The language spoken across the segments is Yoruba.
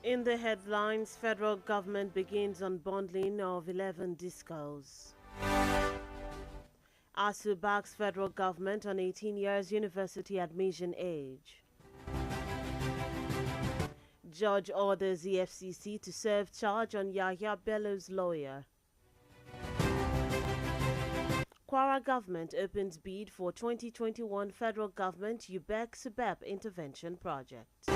In the headlines, federal government begins unbundling of 11 discos. ASU backs federal government on 18 years university admission age. Judge orders EFCC to serve charge on Yahya Bello's lawyer. Kwara government opens bid for 2021 federal government UBEC-SUBEP intervention project.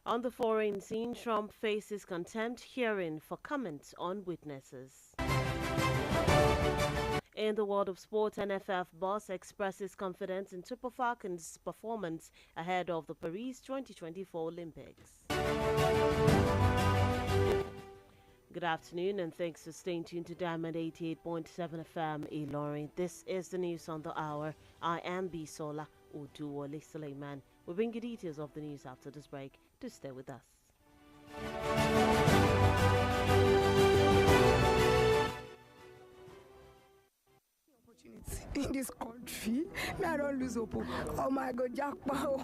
On the foreign scene, Trump faces contempt hearing for comments on witnesses. In the world of sport, NFF boss expresses confidence in Super Falcons' performance ahead of the Paris 2024 Olympics. Good afternoon and thanks for staying tuned to Diamond 88.7 FM Ilorin. This is the news on the hour. I am Bisola Uduwole Suleiman. We'll bring you details of the news after this break. To stay with us. In this country, I don't lose hope. Oh my God, Jackpot.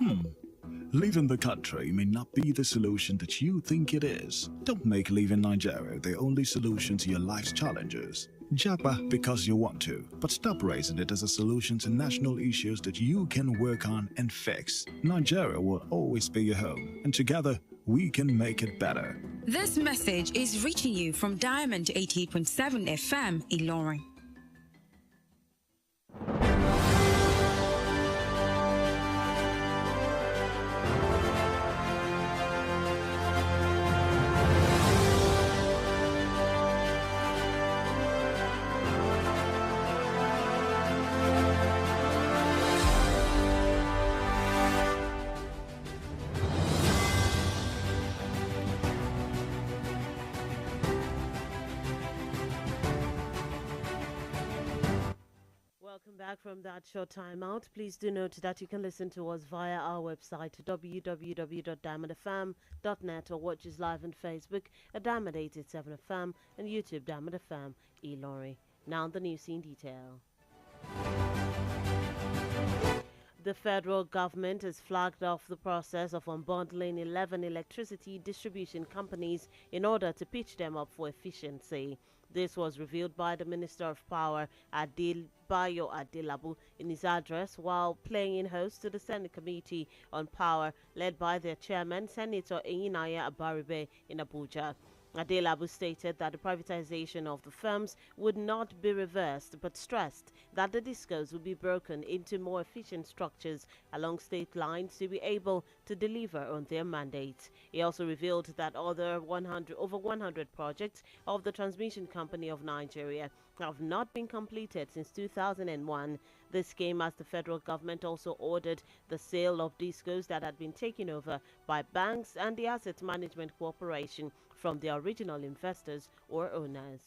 Leaving the country may not be the solution that you think it is. Don't make leaving Nigeria the only solution to your life's challenges. Japa because you want to, but stop raising it as a solution to national issues that you can work on and fix. Nigeria will always be your home, and together we can make it better. This message is reaching you from Diamond 88.7 FM Ilorin. Welcome back from that short time out. Please do note that you can listen to us via our website www.diamondfm.net or watch us live on Facebook at Diamond 87FM and YouTube Diamond FM Ilorin. Now the news in detail. The federal government has flagged off the process of unbundling 11 electricity distribution companies in order to pitch them up for efficiency. This was revealed by the Minister of Power, Bayo Adelabu, in his address while playing host to the Senate Committee on Power, led by their chairman, Senator Eyinaya Abaribe, in Abuja. Adelabu stated that the privatization of the firms would not be reversed, but stressed that the discos would be broken into more efficient structures along state lines to be able to deliver on their mandates. He also revealed that over 100 projects of the Transmission Company of Nigeria have not been completed since 2001. This came as the federal government also ordered the sale of discos that had been taken over by banks and the Asset Management Corporation from the original investors or owners.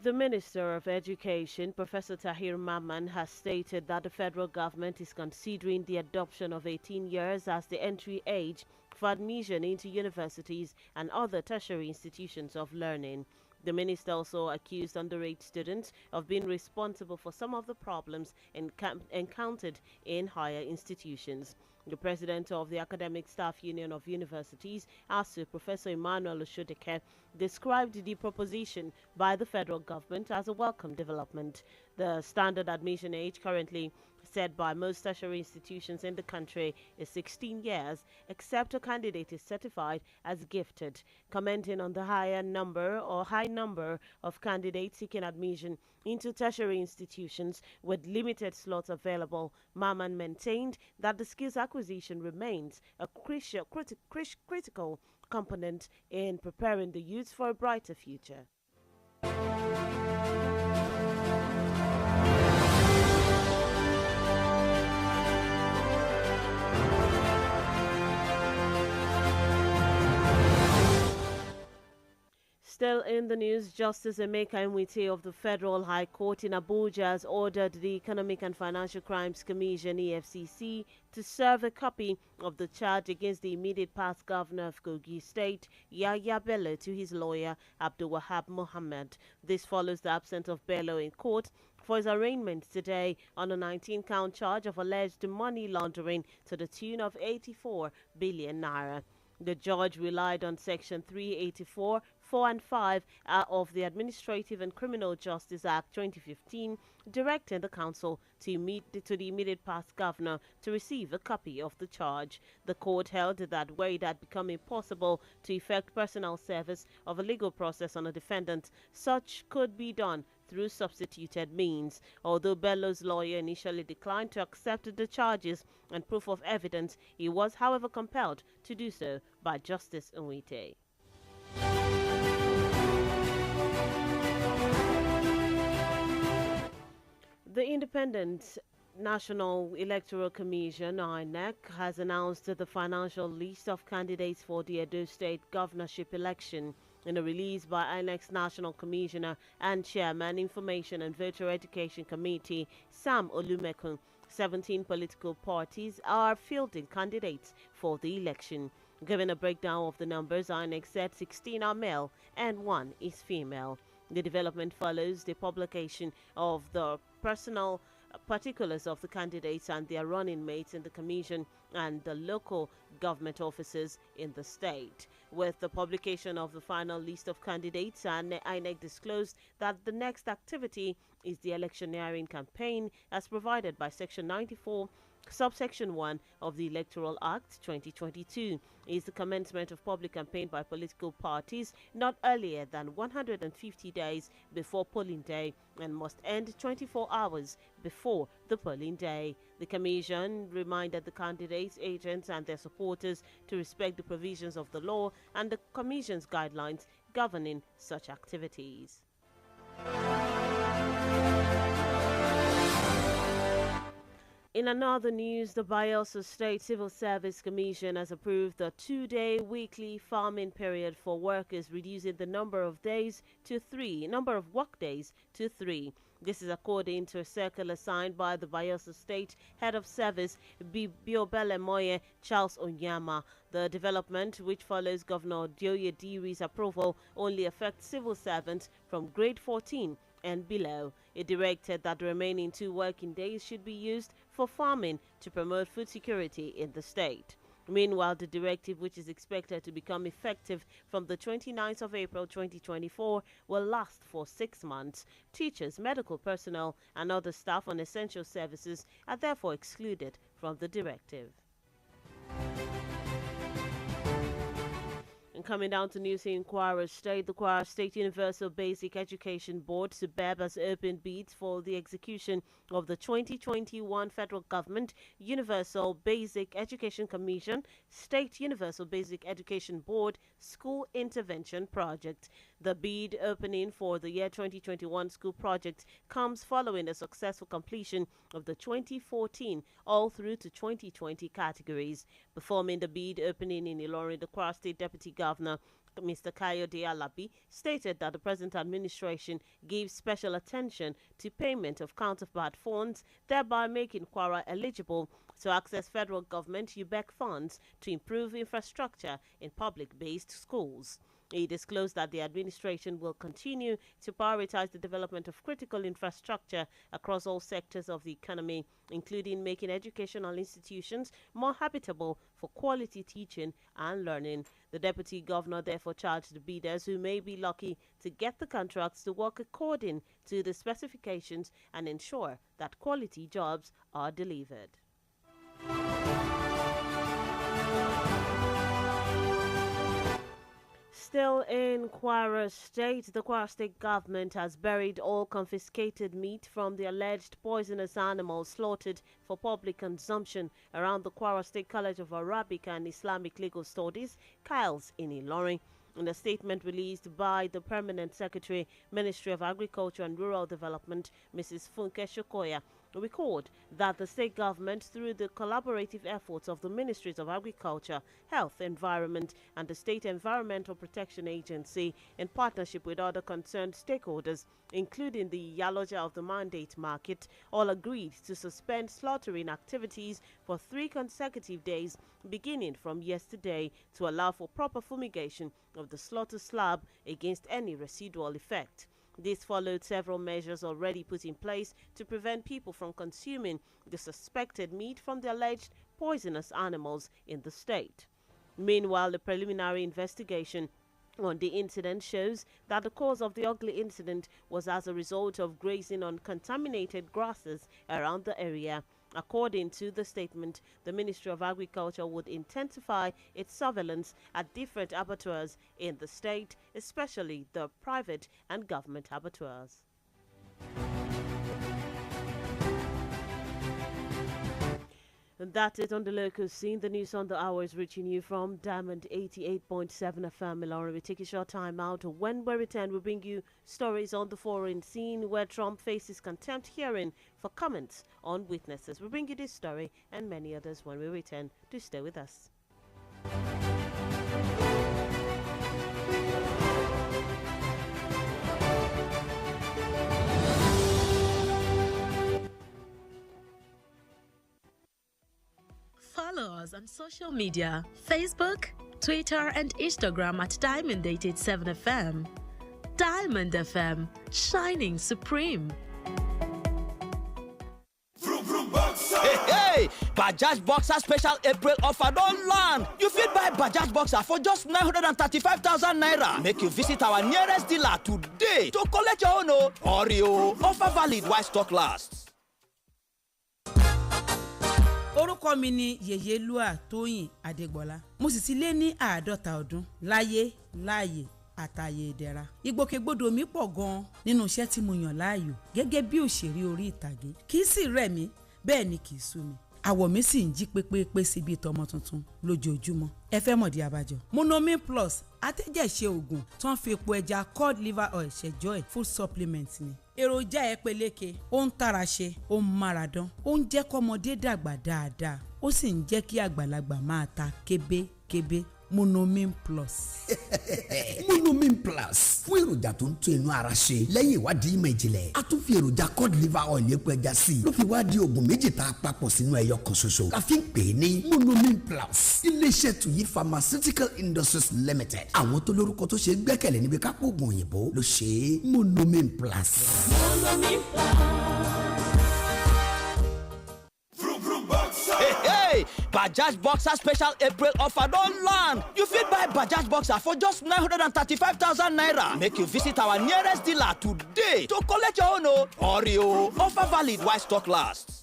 The Minister of Education, Professor Tahir Mamman, has stated that the federal government is considering the adoption of 18 years as the entry age for admission into universities and other tertiary institutions of learning. The minister also accused underage students of being responsible for some of the problems encountered in higher institutions. The president of the Academic Staff Union of Universities, ASU, Professor Emmanuel Oshodeke, described the proposition by the federal government as a welcome development. The standard admission age currently set by most tertiary institutions in the country is 16 years, except a candidate is certified as gifted. Commenting on the high number of candidates seeking admission into tertiary institutions with limited slots available, Maman maintained that the skills acquisition remains a critical component in preparing the youth for a brighter future. Still in the news, Justice Emeka Nwite of the Federal High Court in Abuja has ordered the Economic and Financial Crimes Commission (EFCC) to serve a copy of the charge against the immediate past governor of Kogi State, Yahya Bello, to his lawyer, Abdul Wahab Mohammed. This follows the absence of Bello in court for his arraignment today on a 19-count charge of alleged money laundering to the tune of 84 billion naira. The judge relied on Section 384, 4 and 5 of the Administrative and Criminal Justice Act 2015, directing the council to the immediate past governor to receive a copy of the charge. The court held that where it had become impossible to effect personal service of a legal process on a defendant, such could be done through substituted means. Although Bello's lawyer initially declined to accept the charges and proof of evidence, he was, however, compelled to do so by Justice Nwite. The Independent National Electoral Commission (INEC) has announced the financial list of candidates for the Edo State governorship election. In a release by INEC's National Commissioner and Chairman, Information and Voter Education Committee, Sam Olumekun, 17 political parties are fielding candidates for the election. Given a breakdown of the numbers, INEC said 16 are male and 1 is female. The development follows the publication of the personal particulars of the candidates and their running mates in the commission and the local government offices in the state. With the publication of the final list of candidates, INEC disclosed that the next activity is the electioneering campaign as provided by Section 94 Subsection 1 of the Electoral Act 2022 is the commencement of public campaign by political parties not earlier than 150 days before polling day and must end 24 hours before the polling day. The Commission reminded the candidates, agents and their supporters to respect the provisions of the law and the Commission's guidelines governing such activities. In another news, the Bayelsa State Civil Service Commission has approved a 2-day weekly farming period for workers, reducing the number of work days to 3. This is according to a circular signed by the Bayelsa State Head of Service, Biobele Moye Charles Onyama. The development, which follows Governor Dioye Diri's approval, only affects civil servants from grade 14 and below. It directed that the remaining 2 working days should be used for farming to promote food security in the state. Meanwhile, the directive, which is expected to become effective from the 29th of April 2024, will last for 6 months. Teachers, medical personnel, and other staff on essential services are therefore excluded from the directive. And coming down to news in Kwara State, the Kwara State Universal Basic Education Board, SUBEB, has opened bids for the execution of the 2021 Federal Government Universal Basic Education Commission State Universal Basic Education Board School Intervention Project. The bid opening for the year 2021 school project comes following the successful completion of the 2014 all through to 2020 categories. Performing the bid opening in Ilorin, the Kwara State Deputy Governor Mr. Kayode Alabi stated that the present administration gives special attention to payment of counterpart funds, thereby making Kwara eligible to access federal government UBEC funds to improve infrastructure in public-based schools. He disclosed that the administration will continue to prioritize the development of critical infrastructure across all sectors of the economy, including making educational institutions more habitable for quality teaching and learning. The deputy governor therefore charged the bidders, who may be lucky to get the contracts, to work according to the specifications and ensure that quality jobs are delivered. Still in Kwara State, the Kwara State government has buried all confiscated meat from the alleged poisonous animals slaughtered for public consumption around the Kwara State College of Arabic and Islamic Legal Studies, KILES, in Ilorin. In a statement released by the Permanent Secretary, Ministry of Agriculture and Rural Development, Mrs. Funke Shokoya, record that the state government, through the collaborative efforts of the Ministries of Agriculture, Health, Environment, and the State Environmental Protection Agency, in partnership with other concerned stakeholders, including the Yaloja of the Mandate Market, all agreed to suspend slaughtering activities for 3 consecutive days, beginning from yesterday, to allow for proper fumigation of the slaughter slab against any residual effect. This followed several measures already put in place to prevent people from consuming the suspected meat from the alleged poisonous animals in the state. Meanwhile, the preliminary investigation on the incident shows that the cause of the ugly incident was as a result of grazing on contaminated grasses around the area. According to the statement, the Ministry of Agriculture would intensify its surveillance at different abattoirs in the state, especially the private and government abattoirs. And that's it on the local scene. The news on the hour is reaching you from Diamond 88.7 FM Ilorin. We take a short time out. When we return, we bring you stories on the foreign scene where Trump faces contempt hearing for comments on witnesses. We bring you this story and many others when we return. Do stay with us. Follow us on social media, Facebook, Twitter, and Instagram at Diamond887FM. Diamond FM, shining supreme. Hey, Bajaj Boxer special April offer don't land. You fit buy Bajaj Boxer for just 935,000 naira. Make you visit our nearest dealer today to collect your own. Okorie, offer valid while stock lasts. Orúkọ mi ni Yèyélúà Tóyìn Adégbọlá. Mo sì ti lé ní 50 ọdún láyé láàyè àtàyè ìdẹ̀ra. Ìgbòkègbodò mi pọ̀ gan nínú iṣẹ́ tí mo yàn láàyò gẹ́gẹ́ bí òṣèré orí ìtàgé. Kì í sì rẹ̀ mí, bẹ́ẹ̀ ni kì í sú mi. Àwọ̀ mi sì ń jí pépépé síbi tọmọ tuntun lójoojúmọ́. Ẹ fẹ́ mọ̀dí abájọ. Monomin Plus atẹ́jẹ̀ṣe oògùn tó ń fi epo ẹja cod liver oil ṣẹjọ́ ẹ̀ food supplement ni. Èròjà ẹ peléke, ó ń tara ṣe, ó ń máradán, ó ń jẹ́ kọ́mọdé dàgbà dáadáa, ó sì ń jẹ́ kí àgbàlagbà máa ta kébékébé. Monomin Plus. Monomin Plus fún èròjà tó ń tún inú ara ṣe lẹ́yìn ìwádìí ìmọ̀ ìjìnlẹ̀. A tún fi èròjà cod liver oil epo ẹja sí i ló fi wá di oògùn méjì tá a papọ̀ sínú ẹyọ kan ṣoṣo. La fi ń pè é ní Monomin Plus. Iléeṣẹ́ Tuyi Pharmaceutical Industries Limited. Àwọn tó lórúkọ tó ṣe gbẹ́kẹ̀lé níbi kápò oògùn òyìnbó ló ṣe é. Monomin Plus. Monomin Hey, Bajaj Boxer special April offer don't land. You fit buy Bajaj Boxer for just 935,000 naira. Make you visit our nearest dealer today to collect your own. Okorie, offer valid while stock lasts.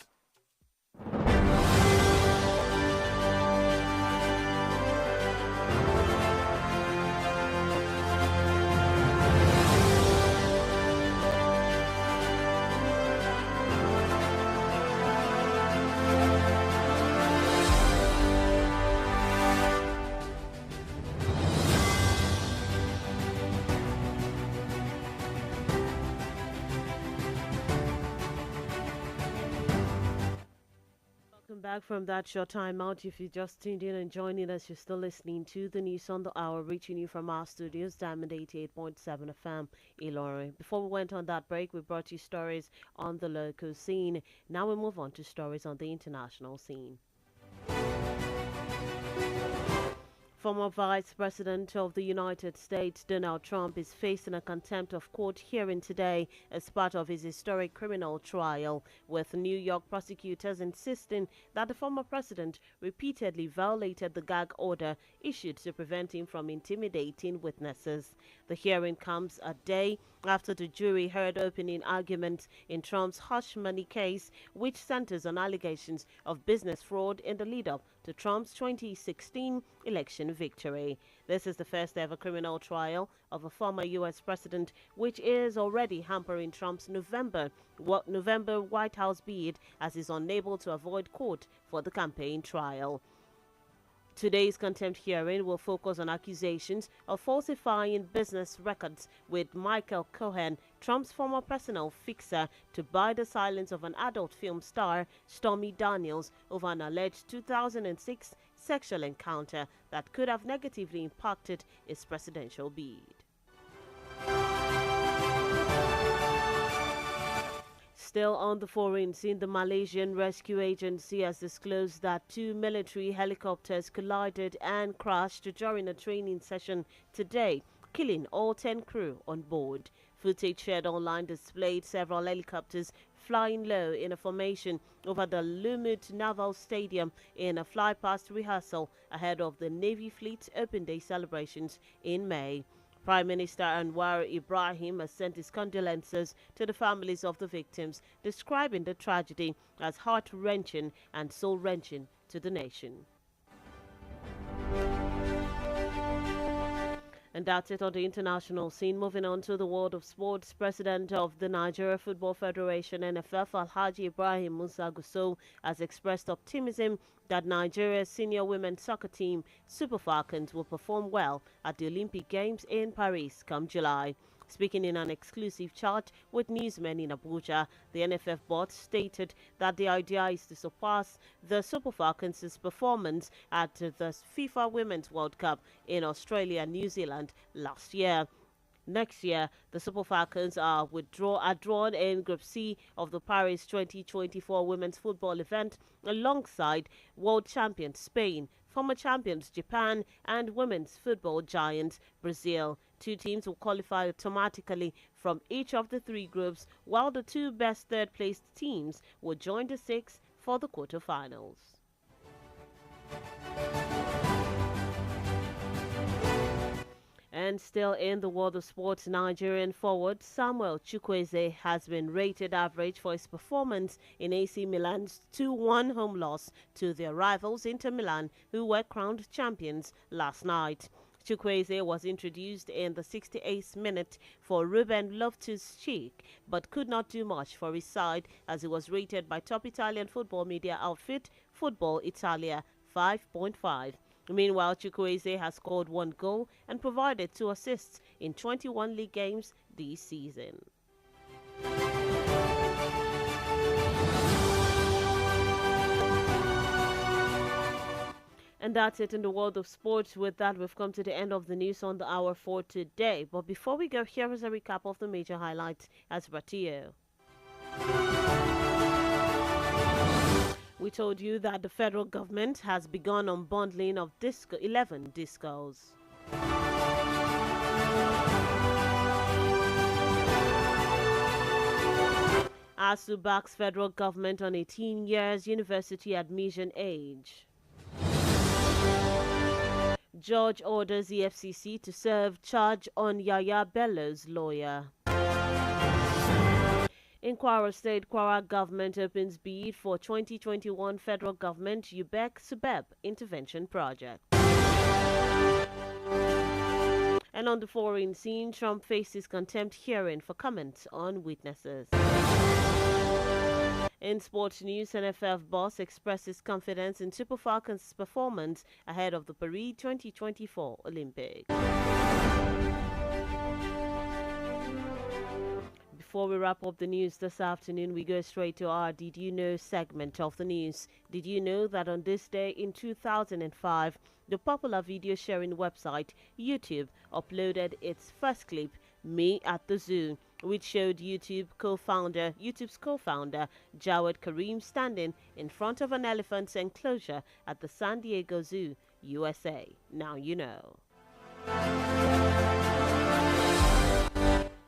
Back from that short time out. If you just tuned in and joining us, you're still listening to the news on the hour, reaching you from our studios, Diamond 88.7 FM Ilorin. Before we went on that break, we brought you stories on the local scene. Now we move on to stories on the international scene. Former Vice President of the United States, Donald Trump, is facing a contempt of court hearing today as part of his historic criminal trial, with New York prosecutors insisting that the former president repeatedly violated the gag order issued to prevent him from intimidating witnesses. The hearing comes a day after the jury heard opening arguments in Trump's hush money case, which centers on allegations of business fraud in the lead-up to Trump's 2016 election victory. This is the first ever criminal trial of a former U.S. president, which is already hampering Trump's November White House bid, as he's unable to avoid court for the campaign trial. Today's contempt hearing will focus on accusations of falsifying business records with Michael Cohen, Trump's former personal fixer to buy the silence of an adult film star, Stormy Daniels, over an alleged 2006 sexual encounter that could have negatively impacted his presidential bid. Still on the foreign scene, the Malaysian Rescue Agency has disclosed that 2 military helicopters collided and crashed during a training session today, killing all 10 crew on board. Footage shared online displayed several helicopters flying low in a formation over the Lumut Naval Stadium in a fly-past rehearsal ahead of the Navy Fleet's Open Day celebrations in May. Prime Minister Anwar Ibrahim has sent his condolences to the families of the victims, describing the tragedy as heart-wrenching and soul-wrenching to the nation. And that's it on the international scene. Moving on to the world of sports, President of the Nigeria Football Federation (NFF), Alhaji Ibrahim Musa Gusau, has expressed optimism that Nigeria's senior women's soccer team, Super Falcons, will perform well at the Olympic Games in Paris come July. Speaking in an exclusive chat with newsmen in Abuja, the NFF board stated that the idea is to surpass the Super Falcons' performance at the FIFA Women's World Cup in Australia and New Zealand last year. Next year, the Super Falcons are drawn in Group C of the Paris 2024 Women's Football event alongside world champions Spain, former champions Japan, and women's football giants Brazil. 2 teams will qualify automatically from each of the 3 groups, while the 2 best third-placed teams will join the 6 for the quarterfinals. And still in the world of sports, Nigerian forward Samuel Chukwueze has been rated average for his performance in AC Milan's 2-1 home loss to their rivals Inter Milan, who were crowned champions last night. Chukwueze was introduced in the 68th minute for Ruben Loftus-Cheek, but could not do much for his side as he was rated by top Italian football media outfit Football Italia 5.5. Meanwhile, Chukwueze has scored 1 goal and provided 2 assists in 21 league games this season. And that's it in the world of sports. With that, we've come to the end of the news on the hour for today. But before we go, here is a recap of the major highlights as brought to you. We told you that the federal government has begun unbundling of 11 discos. ASU backs federal government on 18 years university admission age. Judge orders EFCC to serve charge on Yaya Bello's lawyer. In Kwara State, Kwara government opens bid for 2021 federal government UBEC-SUBEB intervention project. And on the foreign scene, Trump faces contempt hearing for comments on witnesses. In sports news, NFF boss expresses confidence in Super Falcons' performance ahead of the Paris 2024 Olympics. Before we wrap up the news this afternoon, we go straight to our Did You Know segment of the news. Did you know that on this day in 2005, the popular video sharing website YouTube uploaded its first clip, Me at the Zoo, which showed YouTube's co-founder Jawed Karim standing in front of an elephant's enclosure at the San Diego Zoo, USA. Now you know.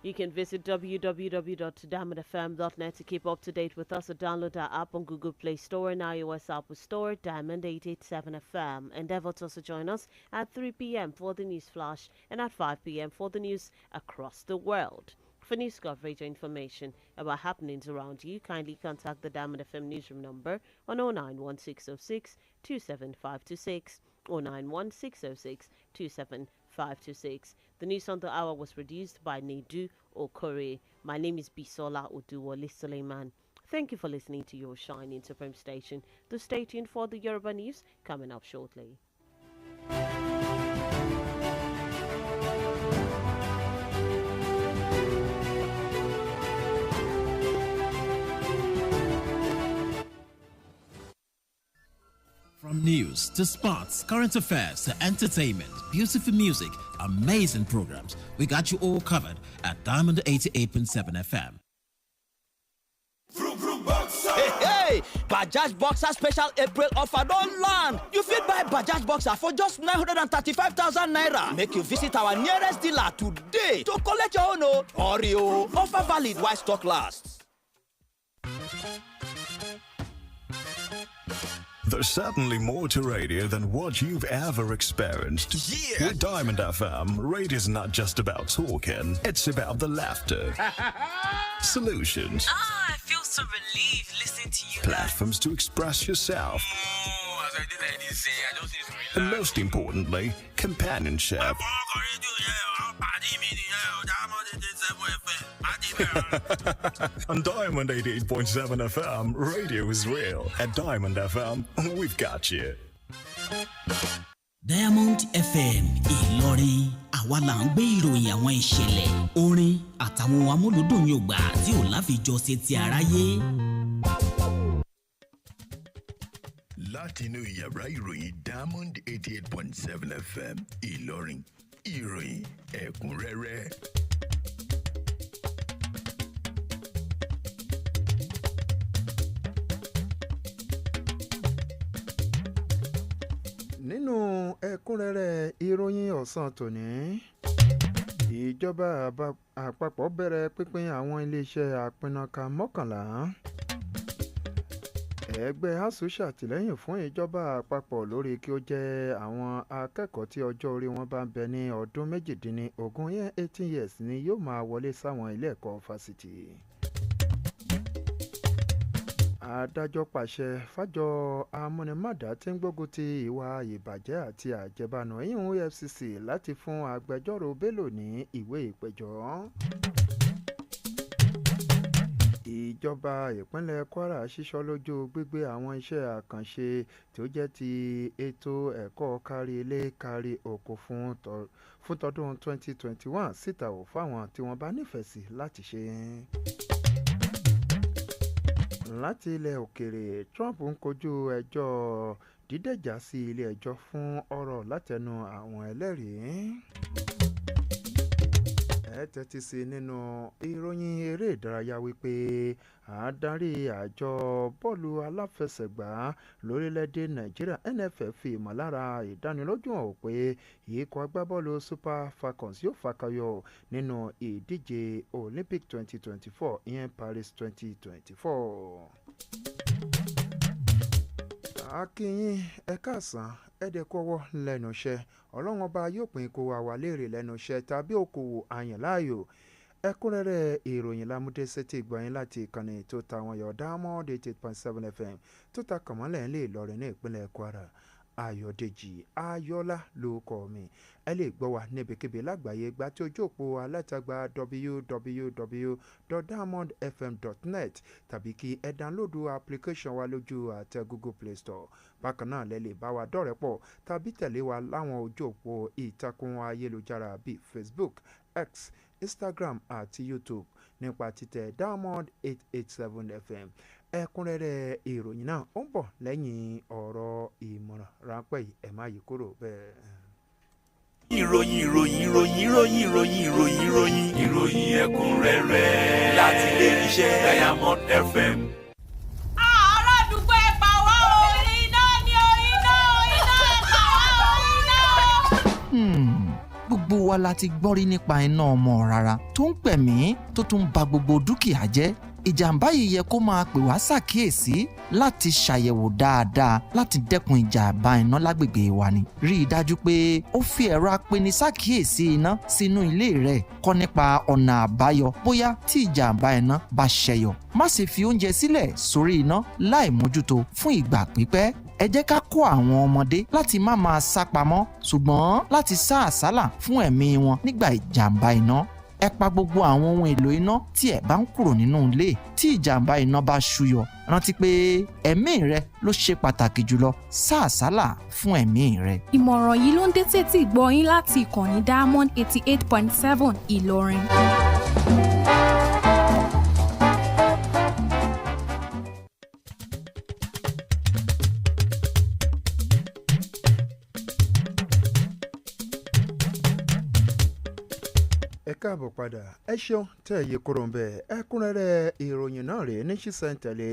You can visit www.diamondfm.net to keep up to date with us or download our app on Google Play Store and iOS Apple Store, Diamond 887 FM. Endeavor to also join us at 3 p.m. for the news flash and at 5 p.m. for the news across the world. For news coverage or information about happenings around you, kindly contact the Diamond FM newsroom number on 09160627526 09160627526. The news on the hour was produced by Nedu, Okorie. My name is Bisola Oduwole Suleiman. Thank you for listening to your shining supreme station. To stay tuned for the Yoruba news coming up shortly. From news to sports, current affairs to entertainment, beautiful music, amazing programs, we got you all covered at Diamond 88.7 FM. Hey, Bajaj Boxer special April offer don't land. You fit buy Bajaj Boxer for just 935,000 naira. Make you visit our nearest dealer today to collect your own. Okorie, offer valid while stock lasts. There's certainly more to radio than what you've ever experienced. Yeah! With Diamond FM, radio's not just about talking, it's about the laughter, solutions, I feel so relieved listening to you. platforms to express yourself, and most importantly, companionship. On Diamond 88.7 FM, radio is real. At Diamond FM, we've got you. Diamond FM Ìlọrin, àwa là ń gbé ìròyìn àwọn ìṣẹ̀lẹ̀, orin àtàwọn amúlùdùn yògbà tí ò láfijọ́ ṣe ti aráyé. Látinú yàrá ìròyìn Diamond 88.7 FM Ìlọrin, ìròyìn ẹ̀kúnrẹ́rẹ́. Nínú ẹ̀kúnrẹ́rẹ́ ìròyìn ọ̀sán tòní, ìjọba àpapọ̀ bẹ̀rẹ̀ pínpín àwọn iléeṣẹ́ àpínnáka 11. Ẹgbẹ́ ASUU ṣàtìlẹ́yìn fún ìjọba àpapọ̀ lórí kí ó jẹ́ àwọn akẹ́kọ̀ọ́ tí ọjọ́ orí wọn bá ń bẹ ní ọdún 18 18 years ni yóò máa wọlé sáwọn ilé ẹ̀kọ́ fásitì. Adájọ́ pàṣẹ fájọ amúnimádà tí ń gbógun ti ìwà ìbàjẹ́ àti àjẹbánu EFCC láti fún agbẹjọ́rò Bello ní ìwé ìpẹ̀jọ́. Ìjọba ìpínlẹ̀ Kwara ṣíṣọ́ lójú gbígbé àwọn iṣẹ́ àkànṣe tí ó jẹ́ ti ètò ẹ̀kọ́ kárí ilé kárí oko fún tọdún 2021 síta ò fáwọn tí wọ́n bá nífẹ̀ẹ́ sí láti ṣe. Láti ilẹ̀ òkèrè, Trump ń kojú ẹjọ́ dídẹ̀jà sí ilé ẹjọ́ fún ọ̀rọ̀ látẹnu àwọn ẹlẹ́rìí. Ẹ tẹ́tí sí nínú ìròyìn eré ìdárayá wípé adarí àjọ bọ́ọ̀lù aláfẹsẹ̀gbá lórílẹ̀‐èdè Nàìjíríà NFF fi ìmọ̀lára ìdánilójú hàn pé ikọ̀ agbábọ́ọ̀lù Super Falcons yóò fakayọ nínú ìdíje Olympic 2024 ìyẹn Paris 2024. Akínyìn ẹ káàsán ẹ̀ẹ́dẹ́kọ́wọ́ lẹ́nu iṣẹ́ Ọlọ́run ọba yóò pín kó wa wà léèrè lẹ́nu iṣẹ́ tàbí okòwò àyàn láàyò. Ẹ̀kúnrẹ́rẹ́ ìròyìn lámúdé sétí ìgbọ̀nyìn láti ìkànnì tó ta wọn yọ Diamond 88.7 FM tó ta kànmọ́lẹ̀ ńlẹ̀ Ìlọrin ní ìpínlẹ̀ Kwara. Ayọ̀dèjì Ayọ́lá ló kọ mi. Ẹ lè gbọ́ wa níbikíbi lágbàáyé gbà tí ojú òpó alátagbà www.diamondfm.net tàbí kí ẹ dánlódù application wa lójú àtẹ Google Play Store. Bákan náà lẹ lè bá wa dọ̀rẹ́ pọ̀ tàbí tẹ̀lé wa láwọn ojú òpó ìtàkùn ayélujára bíi Facebook, X, Instagram àti YouTube nípa títẹ̀ Diamond 887 FM. Ẹ̀kúnrẹ́rẹ́ ìròyìn náà ó ń bọ̀ lẹ́yìn ọ̀rọ̀ ìmọ̀ràn ráńpẹ́ yìí ẹ má yí kúrò bẹ́ẹ̀. ìròyìn ẹ̀kúnrẹ́rẹ́ láti ilé iṣẹ́ Diamond FM. Àràdúgbò ẹ pa wá o, iná ni o, iná pa wá o, iná. Gbogbo wa la ti gbọ́ rí nípa iná ọmọ rárá tó ń pẹ̀mí tó tún ba gbogbo dúkìá jẹ́. Ìjàmbá yìí yẹ kó máa pè wá ṣàkíyèsí láti ṣàyẹ̀wò dáadáa láti dẹ́kun ìjàmbá iná lágbègbè wa ni. Rí i dájú pé ó fi ẹ̀rọ apeni-ṣàkíyèsí iná sínú ilé rẹ̀, kọ́ nípa ọ̀nà àbáyọ bóyá tí ìjàmbá iná bá ṣẹyọ. Má ṣe fi oúnjẹ sílẹ̀ sórí iná láì mójútó fún ìgbà pípẹ́. Ẹ jẹ́ ká kọ́ àwọn ọmọdé láti má máa sá pamọ́ ṣùgbọ́n láti sá àsálà fún ẹ̀mí wọn nígbà ìjàmbá iná. Ẹ pa gbogbo àwọn ohun èlò iná tí ẹ bá ń kúrò nínú ilé. Tí ìjàmbá iná bá ṣúyọ, rántí pé ẹ̀mí rẹ ló ṣe pàtàkì jùlọ. Sá àsálà fún ẹ̀mí rẹ. Ìmọ̀ràn yìí ló ń dé tètè gbọ́ yín láti ìkànnì Diamond 88.7 Ìlọrin. ẹ káàbọ̀ padà ẹ ṣeun tẹ́ ẹ yí kúrò ń bẹ̀ ẹ̀kúnrẹ́rẹ́ ìròyìn náà rèé ní ṣísẹ̀ntẹ̀lé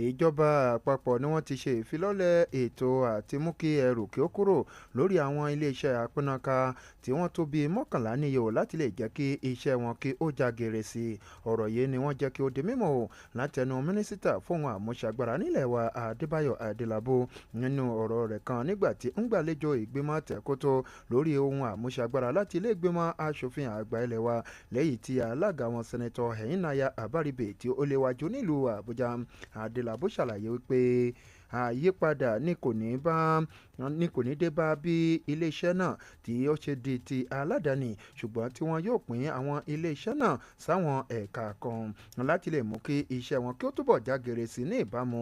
ìjọba àpapọ̀ ni wọ́n ti ṣe ìfilọ́lẹ̀ ètò àti mú kí ẹrù kí ó kúrò lórí àwọn iléeṣẹ́ àpínnáká tí wọ́n tó bíi 11 níye o láti lè jẹ́ kí iṣẹ́ wọn kí ó já gèrè sí i ọ̀rọ̀ yìí ni wọ́n jẹ́ kí ó di mímọ̀ o látẹnu mínísítà fóun àmúṣagbára nílẹ̀ wa Adébáyọ̀ Adélabú nínú ọ̀rọ̀ rẹ̀ kan nígbà tí ń gbàlejò ìgbìmọ̀ tẹ̀kótó lórí ohun àmúṣagbára láti ilé ìgbìmọ̀ aṣòfin àgbà ilẹ̀ wa lẹ́yìn tí alága wọn sẹ́nẹ́tọ̀ Ẹ̀yìnnáyà Àbárìbè tí ó léwájú nílùú Àbújá Adélabú ṣàlàyé wípé àyípadà ní kò ní dé bá bí iléeṣẹ́ náà tí ó ṣe di ti aládàáni ṣùgbọ́n tí wọ́n yóò pín àwọn iléeṣẹ́ náà sáwọn ẹ̀ka kan láti lè mú kí iṣẹ́ wọn kí ó túbọ̀ jágere sí ní ìbámu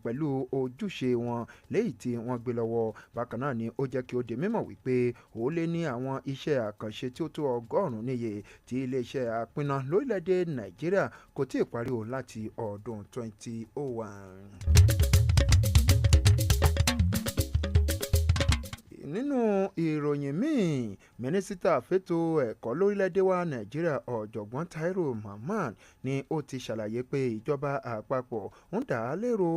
pẹ̀lú ojúṣe wọn léyìí tí wọ́n gbé lọ́wọ́ bákan náà ni ó jẹ́ kí ó di mímọ̀ wípé ó lé ní àwọn iṣẹ́ àkànṣe tí ó tó 100 níye tí iléeṣẹ́ àpínná lórílẹ̀‐èdè Nàìjíríà kò tí ì parí o láti ọdún 2001. nínú ìròyìn míì mínísítà fẹ́tò ẹ̀kọ́ lórílẹ̀‐èdè wa Nàìjíríà ọ̀jọ̀gbọ́n Taiwo Mamman ni ó ti ṣàlàyé pé ìjọba àpapọ̀ ń dá a lérò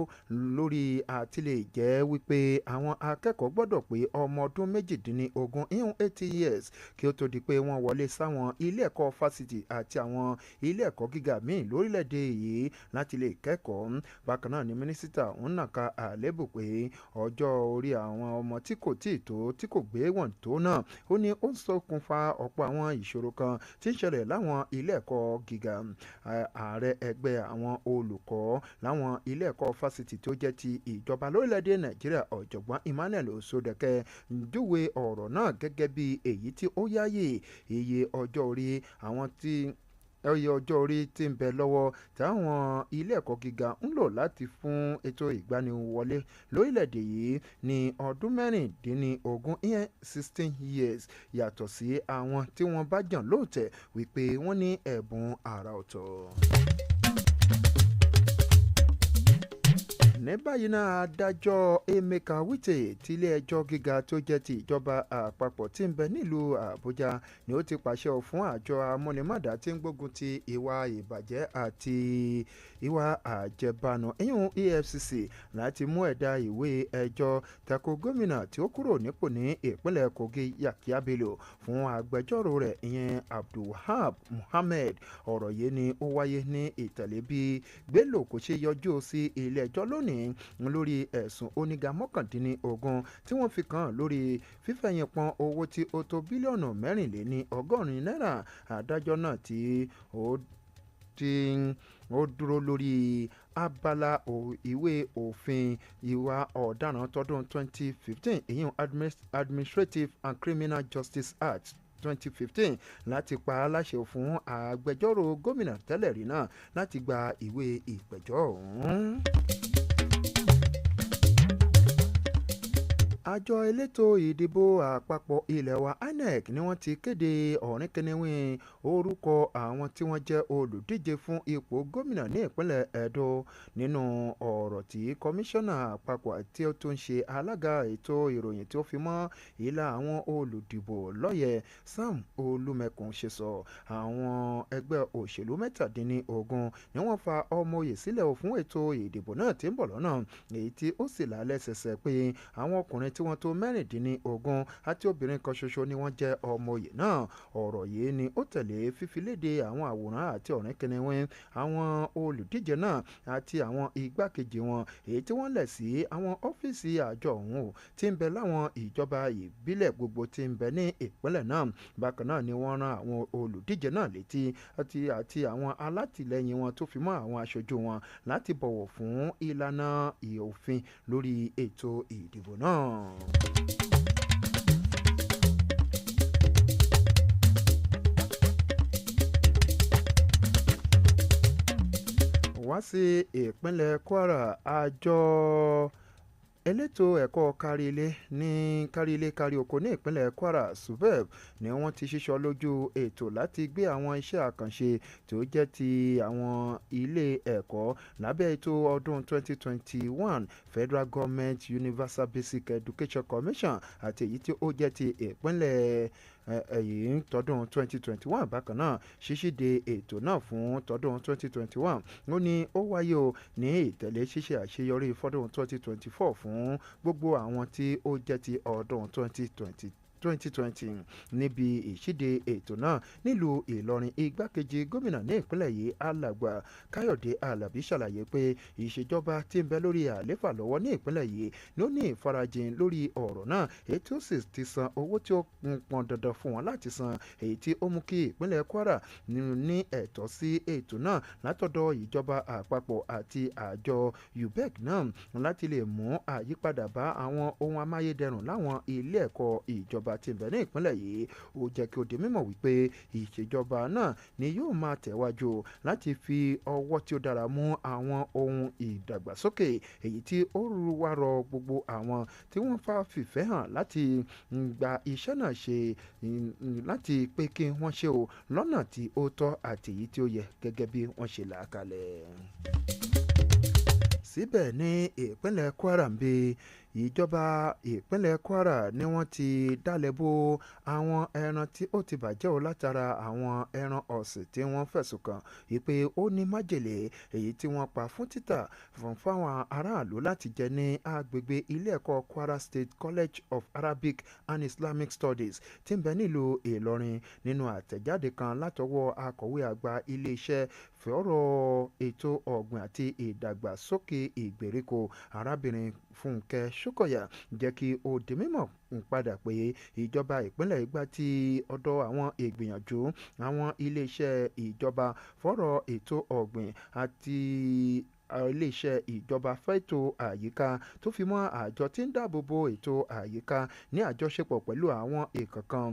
lórí àtìlẹ́ jẹ́ wípé àwọn akẹ́kọ̀ọ́ gbọ́dọ̀ pé ọmọ ọdún 18 ìhun 80 years kí ó tó di pé wọ́n wọlé sáwọn ilé ẹ̀kọ́ fásitì àti àwọn ilé ẹ̀kọ́ gíga míì lórílẹ̀‐èdè yìí láti lè kẹ́kọ̀ọ́ bákan náà ni mínísítà ń nàka àlébù pé ọjọ́ orí àwọn ọmọ tí kò tíì tó tí kò gbé wọn tó náà ó ní ó ń ṣokùnfà ọ̀pọ̀ àwọn ìṣòro kan tí ń ṣẹlẹ̀ láwọn ilé ẹ̀kọ́ gíga ààrẹ ẹgbẹ́ àwọn olùkọ́ láwọn ilé ẹ̀kọ́ fásitì tó jẹ́ ti ìjọba lórílẹ̀‐èdè Nàìjíríà ọ̀jọ̀gbọ́n Emmanuel Osodeke júwe ọ̀rọ̀ náà gẹ́gẹ́ bí èyí tí ó yáyè iye ọjọ́ orí àwọn tí ẹyẹ ọjọ́ orí tí ń bẹ lọ́wọ́ táwọn ilé ẹ̀kọ́ gíga ń lò láti fún ètò ìgbaniwọlé lórílẹ̀‐èdè yìí ní ọdún 16 ìyẹn 16 years yàtọ̀ sí àwọn tí wọ́n bá jàn lóòtẹ̀ wípé wọ́n ní ẹ̀bùn àrà ọ̀tọ̀. ní báyìí náà adájọ́ Emeka Wite tilé-ẹjọ́ gíga tó jẹ́ ti ìjọba àpapọ̀ tí ń bẹ nílùú Àbújá ni ó ti pàṣẹ fún àjọ amúnimọ̀dá tí ń gbógun ti ìwà ìbàjẹ́ àti ìwà àjẹbánu ìyún EFCC láti mú ẹ̀dà ìwé ẹjọ́ tako gómìnà tí ó kúrò nípò ní ìpínlẹ̀ Kogi Yakiya Bello fún agbẹjọ́rò rẹ̀ ìyẹn Abdulwahab Muhammed ọ̀rọ̀ yìí ni ó wáyé ní ìtẹ̀lé bí Bello kò ṣe yọjú sí ilé ẹjọ́ lónìí lórí ẹ̀sùn oníga 19 tí wọ́n fi kàn lórí fífẹ̀yìn pọn owó tí ó tó bílíọ̀nù 64 náírà adájọ́ náà tí ó dúró lórí abala ìwé òfin ìwà ọ̀daràn tọdún 2015 ìyẹn Administrative and Criminal Justice Act 2015 láti pa á láṣẹ fún agbẹjọ́rò gómìnà tẹ́lẹ̀ rí náà láti gba ìwé ìpẹ̀jọ́ ọ̀hún. àjọ elétò ìdìbò àpapọ̀ ilẹ̀ wa INEC ni wọ́n ti kéde ọ̀rìnkìnìwín orúkọ àwọn tí wọ́n jẹ́ olùdíje fún ipò gómìnà ní ìpínlẹ̀ Edo nínú ọ̀rọ̀ tí kọmíṣánná àpapọ̀ tí ó tún ṣe alága ètò ìròyìn tí ó fi mọ́ ìlà àwọn olùdìbò lọ́yẹ̀ Sam Olúmẹkùn ṣe sọ àwọn ẹgbẹ́ òṣèlú 17 ni wọ́n fa ọmọ oyè sílẹ̀ fún ètò ìdìbò náà tí ń bọ̀ lọ́nà èyí tí ó sì lálẹ́ ṣẹ̀ṣẹ̀ pé àwọn ọkùnrin tí wọ́n tó 16 àti obìnrin kan ṣoṣo ni wọ́n jẹ́ ọmọ oyè náà ọ̀rọ̀ yìí ni ó tẹ̀lé fífiléde àwọn àwòrán àti ọ̀rìnkìnìwín àwọn olùdíje náà àti àwọn igbákejì wọn èyí tí wọ́n lẹ̀ sí àwọn ọ́fíìsì àjọ ọ̀hún tí ń bẹ láwọn ìjọba ìbílẹ̀ gbogbo tí ń bẹ ní ìpínlẹ̀ náà bákan náà ni wọ́n rán àwọn olùdíje náà létí àti àwọn alátìlẹyìn wọn tó fi mọ́ àwọn aṣojú wọn láti bọ̀wọ̀ fún ìlànà òfin lórí ètò ìdìbò náà. wá sí ìpínlẹ̀ Kwara àjọ elétò ẹ̀kọ́ kárí ilé kárí oko ní ìpínlẹ̀ Kwara subeb ni wọ́n ti ṣíṣọ́ lójú ètò láti gbé àwọn iṣẹ́ àkànṣe tó jẹ́ ti àwọn ilé ẹ̀kọ́ lábẹ́ ètò ọdún 2021 Federal Government Universal Basic Education Commission àti èyí tí ó jẹ́ ti ìpínlẹ̀ èyí tọdún 2021 bákan náà ṣíṣíde ètò náà fún tọdún 2021 ó ní ó wáyé o ní ìtẹ̀lé ṣíṣe àṣeyọrí fọdún 2024 fún gbogbo àwọn tí ó jẹ́ ti ọdún 2020 níbi ìṣíde ètò náà nílùú Ìlọrin igbákejì gómìnà ní ìpínlẹ̀ yìí alàgbà Káyọ̀dé Alábí ṣàlàyé pé ìṣèjọba tí ń bẹ lórí àléfà lọ́wọ́ ní ìpínlẹ̀ yìí ló ní ìfarajìn lórí ọ̀rọ̀ náà èyí tí ó sì ti san owó tí ó pọn dandan fún wọn láti san èyí tí ó mú kí ìpínlẹ̀ Kwara ní ẹ̀tọ́ sí ètò náà látọ̀dọ̀ ìjọba àpapọ̀ àti àjọ UBEC náà láti lè mú àyípadà bá àwọn ohun amáyédẹrùn láwọn ilé ẹ̀kọ́ ìjọba tí ń bẹ ní ìpínlẹ̀ yìí ó jẹ́ kí ó di mímọ̀ wípé ìṣèjọba náà ni yóò máa tẹ̀wájú láti fi ọwọ́ tí ó dára mú àwọn ohun ìdàgbàsókè èyí tí ó wá rọ gbogbo àwọn tí wọ́n fà fìfẹ́ hàn láti gba iṣẹ́ náà ṣe láti pé kí wọ́n ṣe o lọ́nà tí ó tọ́ àti èyí tí ó yẹ gẹ́gẹ́ bí wọ́n ṣe là á kalẹ̀. Síbẹ̀ ní ìpínlẹ̀ Kwara ń bẹ ìjọba ìpínlẹ̀ Kwara ni wọ́n ti dálẹ̀ bo àwọn ẹran tí ó ti bàjẹ́ o látara àwọn ẹran ọ̀sìn tí wọ́n fẹ̀sùn kàn wípé ó ní májèlé èyí tí wọ́n pa fún títà fáwọn aráàlú láti jẹ ní agbègbè ilé ẹ̀kọ́ Kwara State College of Arabic and Islamic Studies tí ń bẹ nílùú Ìlọrin nínú àtẹ̀jáde kan látọwọ́ akọ̀wé àgbà iléeṣẹ́ fọ̀rọ̀ ètò ọ̀gbìn àti ìdàgbàsókè ìgbèríko arábìnrin Fúnkẹ́ Ṣókọ̀yà jẹ́ kí ó di mímọ̀ padà pé ìjọba ìpínlẹ̀ Ìgbà tí ọ̀dọ̀ àwọn ìgbìyànjú àwọn iléeṣẹ́ ìjọba fọ̀rọ̀ ètò ọ̀gbìn àti iléeṣẹ́ ìjọba fẹ́tò àyíká tó fi mọ́ àjọ tí ń dáàbò bo ètò àyíká ní àjọṣepọ̀ pẹ̀lú àwọn ìkọ̀kan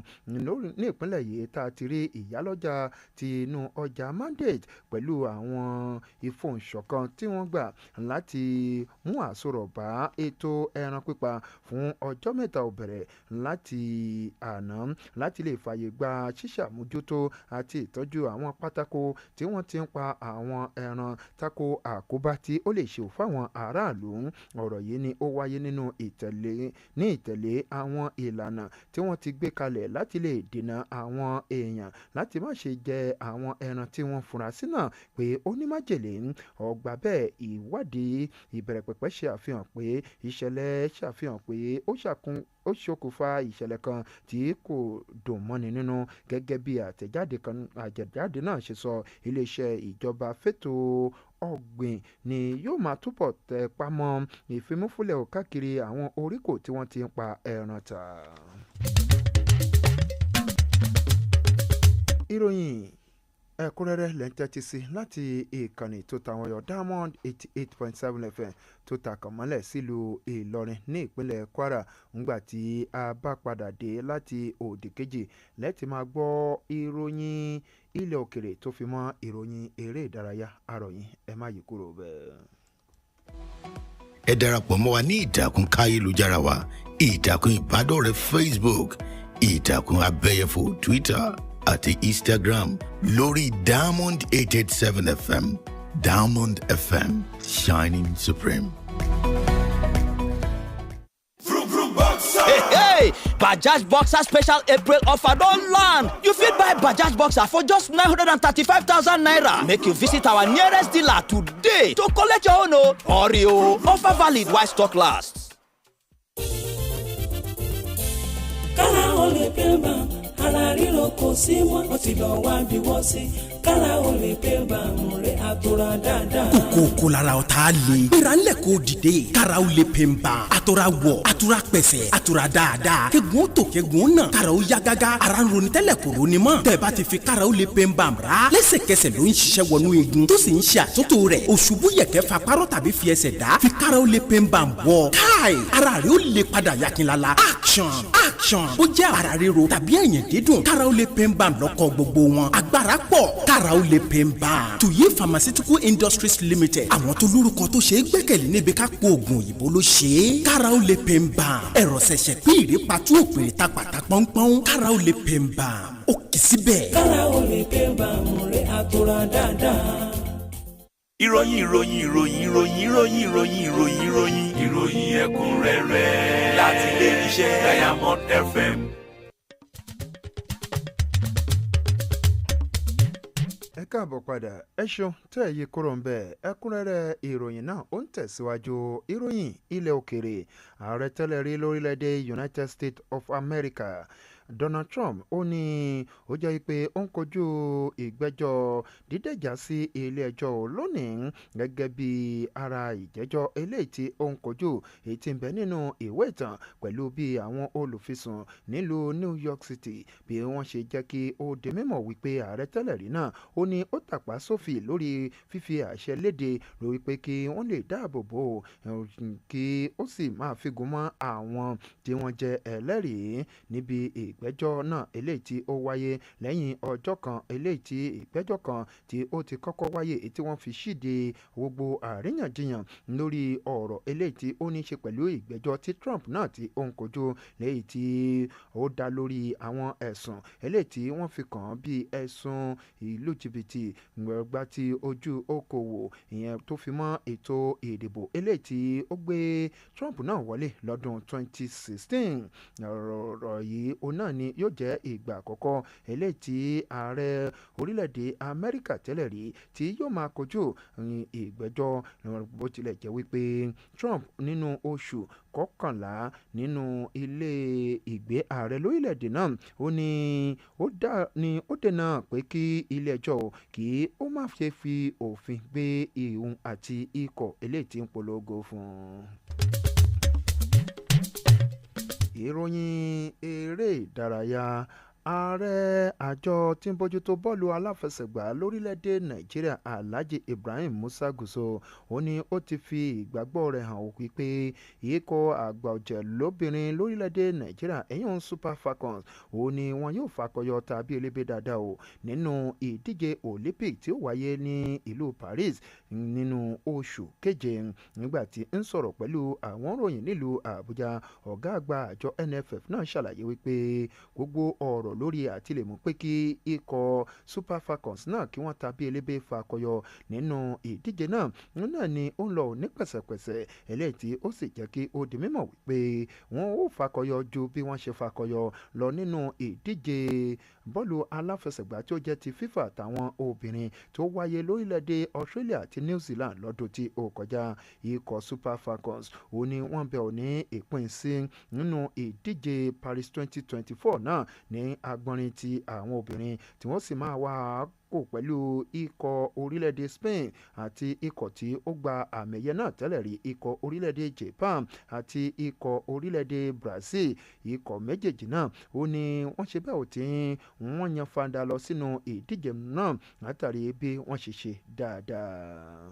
ní ìpínlẹ̀ yìí tá a ti rí ìyálọ́jà ti inú ọjà mandate pẹ̀lú àwọn ìfohùnṣọ̀kan tí wọ́n gbà láti mú àsọ̀rọ̀ bá ètò ẹran pípa fún ọjọ́ mẹ́ta ó bẹ̀rẹ̀ láti àná láti lè fààyè gba ṣíṣàmójútó àti ìtọ́jú àwọn pátákó tí wọ́n ti ń pa àwọn ẹran tako àkóbá tí ó lè ṣe fáwọn aráàlú. Ọ̀rọ̀ yìí ni ó wáyé nínú ìtẹ̀lé àwọn ìlànà tí wọ́n ti gbé kalẹ̀ láti lè dènà àwọn èèyàn láti má ṣe jẹ àwọn ẹran tí wọ́n fura sí náà pé ó ní májèlé. Ọgbà bẹ́ẹ̀ ìwádìí ìbẹ̀rẹ̀pẹ̀pẹ̀ ṣe àfihàn pé ìṣẹ̀lẹ̀ ṣàfihàn pé ó ṣokùnfà ìṣẹ̀lẹ̀ kan tí kò dùn mọ́ni nínú gẹ́gẹ́ bí àtẹ̀jáde náà ṣe sọ. Iléeṣẹ́ ìjọba fẹ́tò ọ̀gbìn ni yóò máa túbọ̀ tẹ pamọ́ ìfimúfúnlẹ̀ káàkiri àwọn oríkò tí wọ́n ti ń pa ẹran tà. Ìròyìn ẹ̀kúnrẹ́rẹ́ lẹ́ ń tẹ́tí sí láti ìkànnì tó tàwọn yọ Diamond 88.7 FM tó takàn mọ́lẹ̀ sílùú Ìlọrin ní ìpínlẹ̀ Kwara ńgbà tí a bá padà dé láti òdì kejì lẹ́tì máa gbọ́ ìròyìn ilẹ̀ òkèrè tó fi mọ́ ìròyìn eré ìdárayá àròyìn ẹ má yí kúrò bẹ́ẹ̀. Ẹ darapọ̀ mọ́ wa ní ìtàkùn káyélujára wa ìtàkùn ìbádọ́rẹ̀ẹ́ Facebook ìtàkùn abẹ́yẹfò Twitter àti Instagram lórí Diamond 887 FM Diamond FM shining supreme. Hey, Bajaj Boxer special April offer don land. You fit buy Bajaj Boxer for just 935,000 naira. Make you visit our nearest dealer today to collect your own. Hurry o, offer valid while stock lasts. Kára ó lè pé bá ara ríro kò sí mọ́ ó ti lọ wá bí wọ́n sí kára ó lè pé bá àrùn rẹ̀ àtòrà dáadáa. kókó lára ọ̀tá le gbéra ńlẹ̀ kó dìde kára ó lè pè ń bá àtòrà wọ̀ àtòrà pẹ̀sẹ̀ àtòrà dáadáa kẹ́gun ó tò kẹ́gun ó nà kára ó yá gágá ara ń ronú tẹ́lẹ̀ kò ronú mọ́ tẹ̀ bá ti fi kára ó lè pè ń bá ra lẹ́sẹ̀kẹsẹ̀ ló ń ṣiṣẹ́ wọnú igun tó sì ń ṣe àtúntò rẹ̀ òṣùbù yẹ̀kẹ́ fa párọ̀ tàbí fi ẹsẹ̀ dá fi kára ó lè pè ń bá wọ̀ káì ara rẹ̀ ó lè padà yakinlala action ó jẹ́ ara ríro tàbí ẹ̀yìn dídùn kára ó lè pè ń bá lọ́kọ̀ gbogbo wọn agbára pọ̀ kára ó lè pè ń bá. Tuyi Pharmaceutical Industries Limited àwọn tó lórúkọ tó ṣe é gbẹ́kẹ̀lé níbi ká po oògùn òyìnbó ló ṣe é kára ó lè pè ń bá. ẹ̀rọ ṣẹ̀ṣẹ̀ pín ìrèpàtú òpèrè ta pàtà pọ́npọ́n kára ó lè pè ń bá. ó kì í síbẹ̀. kára ó lè pè ń bá mú rẹ̀ àtòrà dáadáa. ìròyìn ẹ̀kúnrẹ́rẹ́ láti ilé iṣẹ́ Diamond FM. káàbọ̀ padà ẹ ṣeun tẹ́ ẹ yí kúrò ń bẹ̀ ẹ̀kúnrẹ́rẹ́ ìròyìn náà ó ń tẹ̀síwájú ìròyìn ilẹ̀ òkèrè ààrẹ tẹ́lẹ̀ rí lórílẹ̀‐èdè United States of America Donald Trump ó ní ó jẹ́ pé ó ń kojú ìgbẹ́jọ́ dídẹ̀jà sí ilé ẹjọ́ lónìí gẹ́gẹ́ bí ara ìjẹ́jọ́ eléyìí tí ó ń kojú èyí tí ń bẹ nínú ìwé ìtàn pẹ̀lú bí àwọn olùfisùn nílùú New York City bí wọ́n ṣe jẹ́ kí ó di mímọ̀ wípé ààrẹ tẹ́lẹ̀ rí náà ó ní ó tàpá sófin lórí fífi àṣẹ léde lórí pé kí wọ́n lè dáàbò bò kí ó sì máa figun mọ́ àwọn tí wọ́n jẹ́ ẹlẹ́rìí níbi ìgbẹ́jọ́ náà eléyìí tí ó wáyé lẹ́yìn ọjọ́ kan eléyìí tí ìgbẹ́jọ́ kan tí ó ti kọ́kọ́ wáyé èyí tí wọ́n fi ṣíde gbogbo àríyànjiyàn lórí ọ̀rọ̀ eléyìí tí ó ní ṣe pẹ̀lú ìgbẹ́jọ́ tí Trump náà tí ó ń kojú lẹ́yìn tí ó dá lórí àwọn ẹ̀sùn eléyìí tí wọ́n fi kàn án bíi ẹ̀sùn ìlú jìbìtì gbọ̀ngbà tí ojú okòwò ìyẹn tó fi mọ́ ètò ìdìbò eléyìí tí ó gbé Trump náà wọlé lọ́dún 2016 ọ̀rọ̀ yìí ó náà ni yóò jẹ́ ìgbà àkọ́kọ́ eléyìí tí ààrẹ orílẹ̀-èdè Amẹ́ríkà tẹ́lẹ̀ rí tí yóò máa kojú ìgbẹ́jọ́ bó tilẹ̀ jẹ́ wípé Trump nínú oṣù kọkànlá nínú ilé ìgbé ààrẹ lórílẹ̀-èdè náà ó ní ó dènà pé kí ilé ẹjọ́ kí ó má ṣe fi òfin gbé ìhun àti ikọ̀ eléyìí tí ń polongo fún un. Ìròyìn eré ìdárayá ààrẹ àjọ tí ń bójútó bọ́ọ̀lù aláfẹsẹ̀gbá lórílẹ̀‐èdè Nàìjíríà Alhaji Ibrahim Musa Gusau ó ní ó ti fi ìgbàgbọ́ rẹ̀ hàn wípé ikọ̀ àgbà ọ̀jẹ̀ lóbìnrin lórílẹ̀‐èdè Nàìjíríà ẹ̀yìn Super Falcons ó ní wọn yóò fakọyọ tàbí elébé dáadáa o nínú ìdíje Olympic tí ó wáyé ní ìlú Paris nínú oṣù keje nígbà tí ń sọ̀rọ̀ pẹ̀lú àwọn ròyìn nílùú Àbújá ọ̀gá àgbà àjọ NFF náà ṣàlàyé wípé gbogbo ọ̀rọ̀ lórí àtìlẹ́mú pé kí ikọ̀ Super Falcons náà kí wọ́n tàbí elébé fakọyọ nínú ìdíje náà ni ó ń lọ ní pẹ̀sẹ̀pẹ̀sẹ̀ eléyìí tí ó sì jẹ́ kí ó di mímọ̀ wípé wọ́n ó fakọyọ ju bí wọ́n ṣe fakọyọ lọ nínú ìdíje bọ́ọ̀lù aláfẹsẹ̀gbá tí ó jẹ́ ti FIFA àtàwọn obìnrin tó wáyé lórílẹ̀‐èdè Australia àti New Zealand lọ́dún tí ó kọjá ikọ̀ Super Falcons ó ní wọ́n bẹ̀ ọ́ ní ìpín sí nínú ìdíje Paris 2024 náà ní agbọ́nrin ti àwọn obìnrin tí wọ́n sì máa wá kò pẹ̀lú ikọ̀ orílẹ̀-èdè Spain àti ikọ̀ tí ó gba àmẹ̀yẹ náà tẹ́lẹ̀ rí ikọ̀ orílẹ̀-èdè Japan àti ikọ̀ orílẹ̀-èdè Brazil ikọ̀ méjèèjì náà ó ní wọ́n ṣe bẹ́ẹ̀ ò tí wọ́n yan fanda lọ sínú ìdíje náà látàrí bí wọ́n ṣe ṣe dáadáa.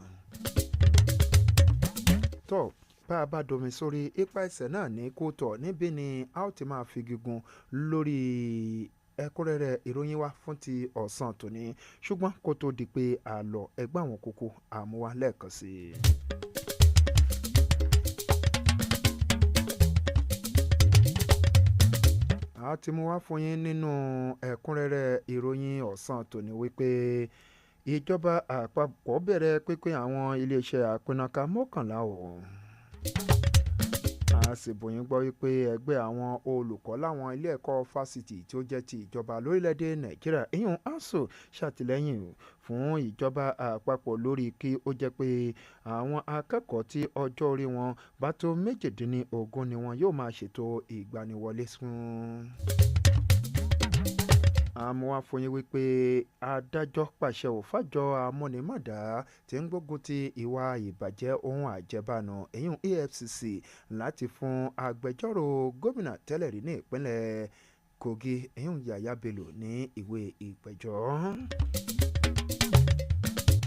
tó bá a bá domi sórí ipa ẹsẹ̀ náà ní kóòtọ̀ níbí ni a ó ti máa fi gígùn lórí ẹ̀kúnrẹ́rẹ́ ìròyìn wa fún ti ọ̀sán tòní ṣùgbọ́n kó tó di pé a lọ ẹgbẹ́ àwọn kókó àmúwá lẹ́ẹ̀kan sí i. a ti mú wá fún yín nínú ẹ̀kúnrẹ́rẹ́ ìròyìn ọ̀sán tòní wípé ìjọba àpapọ̀ bẹ̀rẹ̀ pínpín àwọn iléeṣẹ́ àpínnáká mọ́kànlá ọ̀hún. a sì bòyìn gbọ́ wípé ẹgbẹ́ àwọn olùkọ́ láwọn ilé ẹ̀kọ́ fásitì tí ó jẹ́ ti ìjọba lórílẹ̀‐èdè Nàìjíríà ìyún ASUU ṣàtìlẹ́yìn fún ìjọba àpapọ̀ lórí kí ó jẹ́ pé àwọn akẹ́kọ̀ọ́ tí ọjọ́ orí wọn bá tó 18 ni wọn yóò máa ṣètò ìgbaniwọlé fún. àmọ́ wá fún yín wípé adájọ́ pàṣẹ òfàjọ amúnimọ̀dá tí ń gbógun ti ìwà ìbàjẹ́ ohun àjẹbánu èyún EFCC láti fún agbẹjọ́rò gómìnà tẹ́lẹ̀ rí ní ìpínlẹ̀ Kogi èyún Yàyà Bello ní ìwé ìpẹ̀jọ́.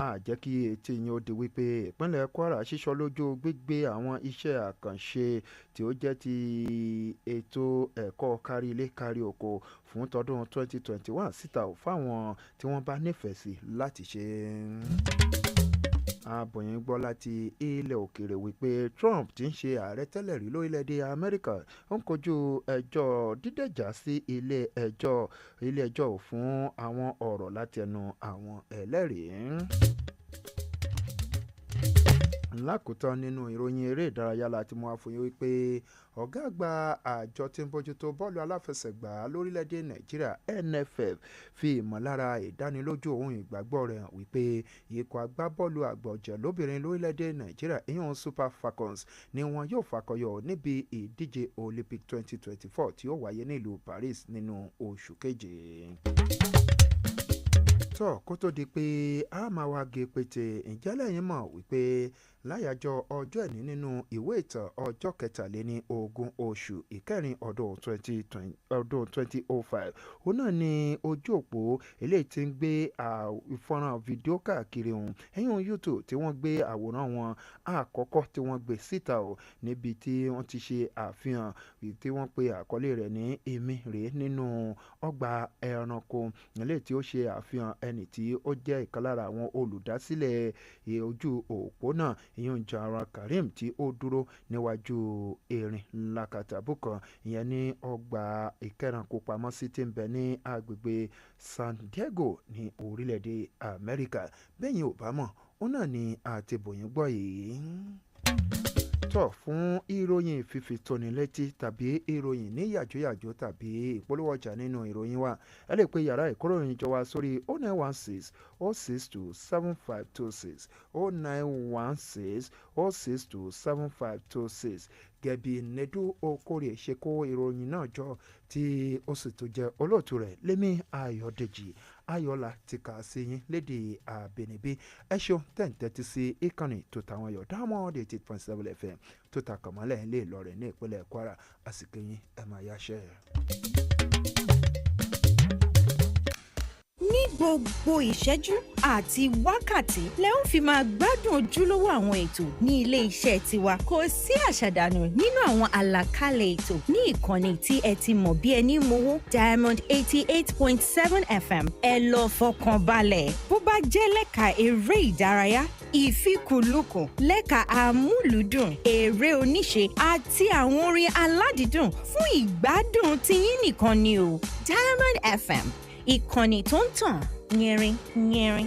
a jẹ́ kí etí yín ó di wípé ìpínlẹ̀ Kwara ṣíṣọ́ lójú gbígbé àwọn iṣẹ́ àkànṣe tí ó jẹ́ ti ètò ẹ̀kọ́ kárí ilé kárí oko fún tọdún 2021 síta ò fáwọn tí wọ́n bá nífẹ̀ẹ́ sí láti ṣe. àbòyìn gbọ́ láti ilẹ̀ òkèèrè wípé Trump tí ń ṣe ààrẹ tẹ́lẹ̀ rí lórílẹ̀‐èdè Amẹ́ríkà ń kojú ẹjọ́ dídẹ̀jà sí ilé ẹjọ́ fún àwọn ọ̀rọ̀ láti ẹnu àwọn ẹlẹ́rìí. lákòótán nínú ìròyìn eré ìdárayá láti mú àfòyín wípé ọ̀gá àgbà àjọ tí ń bójútó bọ́ọ̀lù aláfẹsẹ̀gbá lórílẹ̀‐èdè nàìjíríà NFF fi ìmọ̀lára ìdánilójú ohun ìgbàgbọ́ rẹ̀ hàn wípé ikọ̀ agbábọ́ọ̀lù àgbọ̀jẹ̀ lóbìnrin lórílẹ̀‐èdè nàìjíríà ìyẹn Super Falcons ni wọn yóò fakọyọ níbi ìdíje Olympic 2024 tí ó wáyé nílùú Paris nínú oṣù keje. Tó kó tó di pé a máa wá gé pété ǹjẹ́ lẹ́yìn mọ̀ wípé láyàjọ́ ọjọ́ ẹ̀ní nínú ìwé ìtàn ọjọ́ kẹtàléní ogún oṣù ìkẹrin ọdún 2005 òun náà ni ojú òpó eléyìí tí ń gbé ìfọ́nrán fídíò káàkiri ohun ẹ̀yìn YouTube tí wọ́n gbé àwòrán wọn àkọ́kọ́ tí wọ́n gbé síta ò níbi tí wọ́n ti ṣe àfihàn tí wọ́n pe àkọlé rẹ̀ ní èmi rèé nínú ọgbà ẹranko eléyìí tí ó ṣe àfihàn ẹni tí ó jẹ́ ìkan lára àwọn olùdásílẹ̀ ojú òpó náà ìyẹn Jara Karim tí ó dúró níwájú erin lakatabu kan ìyẹn ní ọgbà ìkẹranko pamọ́sí tí ń bẹ ní agbègbè San Diego ní orílẹ̀-èdè Amẹ́ríkà bẹ́yìn ò bá mọ̀ ó náà ni àtibòyìn gbọ́ yìí. Tó fún ìròyìn fífi tóni létí tàbí ìròyìn ní yàjóyàjó tàbí ìpolówó ọjà nínú ìròyìn wa ẹ lè pe yàrá ìkóròyìn jọ wá sórí 0916 062 7526 0916 062 7526 gẹ̀bí Nedu Okorie ṣe kó ìròyìn náà jọ tí ó sì tó jẹ́ olóòtú rẹ̀ Lémi Ayọ̀dèjì Ayọ̀lá ti kà sí yín lédè àbẹ̀nibí ẹ ṣeun tẹ̀ǹtẹ̀tì sí ìkànnì tó tàwọn yọ̀ Diamond 88.7 FM tó ta kàmọ́lẹ̀ ilé Ìlọrin ní ìpínlẹ̀ Kwara àsìkò yín ẹ máa yáṣẹ́. ní gbogbo ìṣẹ́jú àti wákàtí lẹ ó fi máa gbádùn ojúlówó àwọn ètò ní ilé iṣẹ́ tiwa kò sí àṣàdànù nínú àwọn àlàkalẹ̀ ètò ní ìkànnì tí ẹ ti mọ̀ bí ẹni mowó Diamond 88.7 FM ẹ lọ fọkàn balẹ̀ bó bá jẹ́ lẹ́ka eré ìdárayá ìfikùnlukùn lẹ́ka amúlùúdùn eré oníṣe àti àwọn orin aládìídùn fún ìgbádùn tiyín nìkan ni o Diamond FM ìkànnì tó ń tàn yẹrin yẹrin.